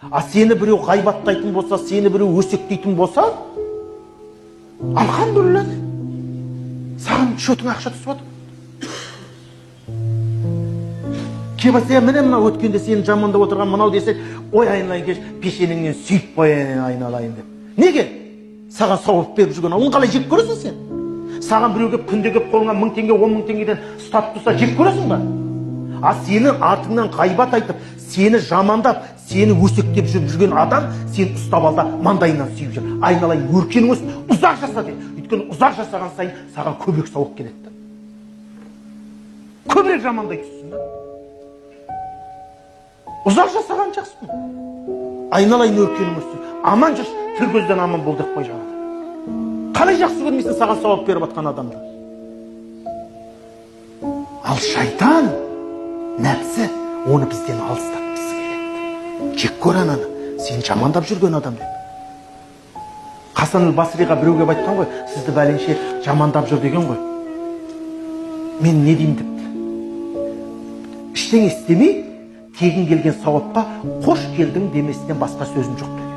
А сені біреу ғайбаттайтын болса, сені біреу өсектейтін болса, алхамдулилля, саған шотыңа ақша түсіп отыр. Кебаса, міне мынау өткенде сені жамандап отырған мынау десе, ой айналайын кеш, пешеніңнен сүйіп қояйын айналайын деп. Неге? Саған сауап беріп жүрген, оны қалай жек көресің сен? Саған біреу кеп күнде кеп қолыңа 1000 теңге, 10.000 теңгеден ұстап тұрса жек көресің ба? А сенің артыңнан ғайбат айтып, сені жамандап, сені өсектеп жүрген адам сені ұстап алда маңдайынан сүйіп жүр. Айналайын өркенің өсін, ұзақ жаса де. Өйткені ұзақ жасаған сайын саған көбірек сауап келеді. Көбірек жамандай түссін. Ұзақ жасаған жақсың. Айналайын өркенің өсін. Аман жүрші, тіл көзден аман бол деп қой жаңағы. Қалай жақсы көрмейсің саған сауап беріп атқан адамды? Ал шайтан, нәпсі, оны бізден алыстатқысы келеді. Жек көр ананы, сені жамандап жүрген адам деп. Хасан әл-Басриға біреуге айтқан ғой, сізді бәленше жамандап жүр деген ғой. Мен не деймін депті. Іштен істемей, тегін келген сауапқа қош келдің демесінен басқа сөзім жоқ.